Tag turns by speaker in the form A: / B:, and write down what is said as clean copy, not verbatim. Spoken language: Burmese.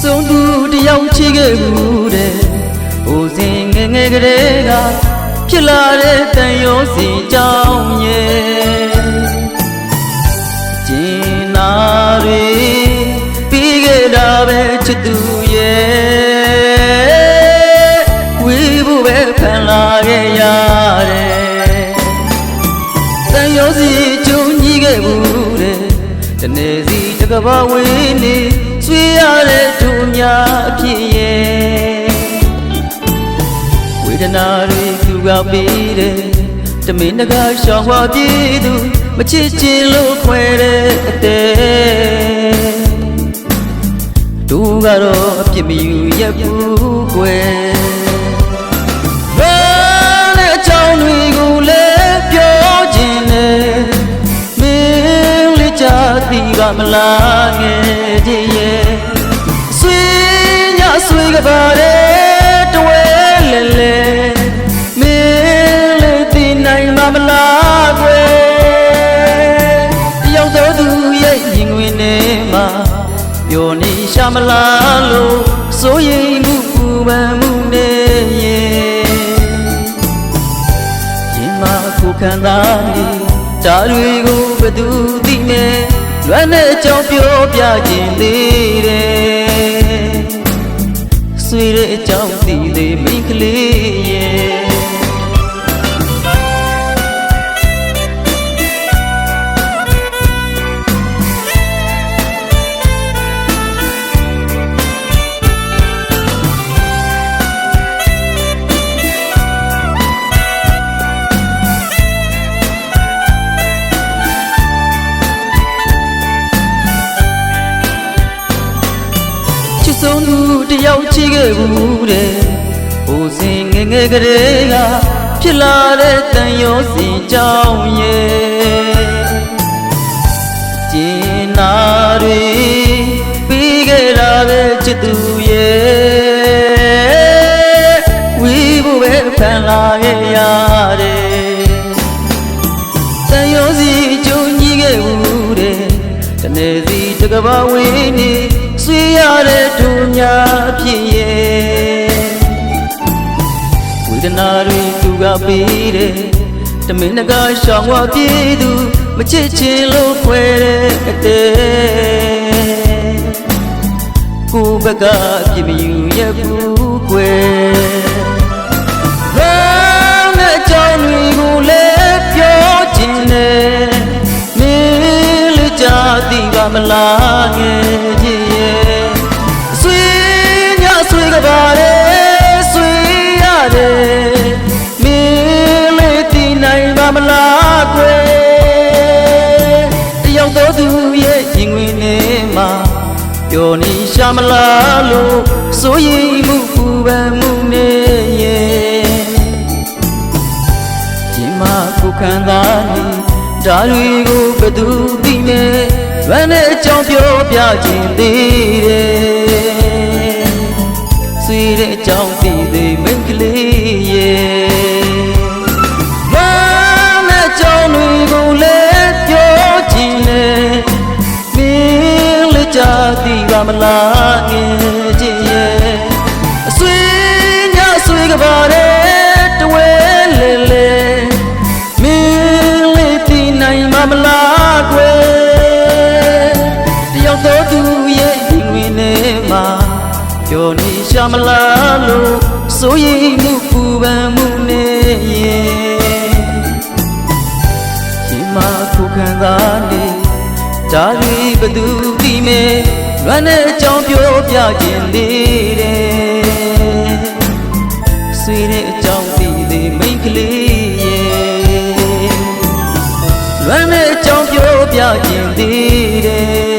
A: ဆုံးသူတယောက်ချီခဲ့ဘူးတဲ့ဟိုစဉ်ငယ်ငယ်ကလေးကဖြစ်လာတဲ့တန်ရုံးစီကြောင်းရဲ့ကျင်နာတွေပြီးခဲ့တာပဲချစ်သူရဲ့ဝေးဖို့ပဲခံလာခဲ့ရတယ်တန်ရုံးစီကျုံညီခဲ့ဘူးတဲ့တနေ့စီတကဘာဝေးနေဆွေရတဲ့သူများအဖြစ်ရဲ့ဝေဒနာတွေသူကပေးတယ်တမင်းတကားရှောင်ခွာပြေးသူမချစ်ချင်လို့ခွဲတဲ့အတဲ့သူကတော့အပြစ်မယူရက်ဘူးကွယ်ဘာနဲ့အကြောင်းတွေကိုလည်းပြောခြင်းနဲ့မင်းလေးချသိပါမလားငယ်ချင်းရဲ့ဆွေညဆွေကပါတဲ့တဝဲလဲလဲမင်းလေးသိနိုင်မှာမလားကွယ်တယောက်သောသူရဲ့ရင်ဝင်ထဲမှာပျော်နေရှာမလားလို့စိုးရိမ်မှုပူပန်မှုနဲ့ရင်မခုခံတာနေဒါတွေကိုဘယ်သူသိနေလွမ်းတဲ့အကြောင်းပြောပြခြင်းသေးတယ်ဆွေတဲ့အကြောင်းသိသေးမိန်းကလေးရဲ့ဆုံးသူတယောက်ချီခဲ့ဘူးတဲ့ဟိုစဉ်ငယ်ငယ်ကလေးကဖြစ်လာတဲ့တန်ရုံးစီကြောင်းရဲ့ကျင်နာတွေပြီးခဲ့တာပဲချစ်သူရဲ့ဝီးဖို့ပဲခံလာခဲ့ရတယ်တန်ရုံးစီကျုံညီခဲ့ဘူးတဲ့တနေ့စီတကဘာဝေးနေဆွေရတဲ့သူများအဖြစ်ရဲ့ဝေဒနာတွေသူကပေးတယ်တမင်းတကားရှောင်ဝပြေးသူမချစ်ချင်လို့ခွဲတဲ့အတဲ့ကိုယ်ဘက်ကအပြစ်မယူရက်ဘူးကွယ်ဘာနဲ့ကြောင်းတွေကိုလည်းပြောခြင်းနဲ့မင်းလေးချသိပါမလားငယ်ချင်းဆွေကပါလေဆွေရတယ်မင်းလေးတည်နိုင်ပါမလားကွယ်တယောက်သောသူရဲ့ရင်ဝင်ထဲမှာပျော်နေရှာမလားလို့စိုးရိမ်မှုပူပန်မှုနဲ့ရဲ့ဒီမှာကိုခံတာနေဒါတွေကိုဘယ်သူသိနေလွမ်းတဲ့အကြောင်းပြောပြခြင်းသေးတယ်ဆွေတဲ့အကြောင်းသိသေးမိန်းကလေးရဲ့လွမ်းတဲ့အကြောင်းတွေကိုလည်းပြောခြင်းနဲ့မင်းလေးချသိပါမလားငယ်ချင်းရဲ့အဆွေညဆွေကပါတဲ့တဝဲလဲလဲမင်းလေးသိနိုင်ပါမလားကွယ်တယောက်သောသူရဲ့ရင်ဝင်ထဲမှာပျော်နေရှာမလားလို့စိုးရိမ်မှုပူပန်မှုနဲ့ရင်မခုခံတာနေဒါတွေဘယ်သူသိမဲလွမ်းတဲ့အကြောင်းပြောပြခြင်းသေးတယ်ဆွေတဲ့အကြောင်းသိသေးမိန်းကလေးရဲ့လွမ်းတဲ့အကြောင်းပြောပြခြင်းသေးတယ်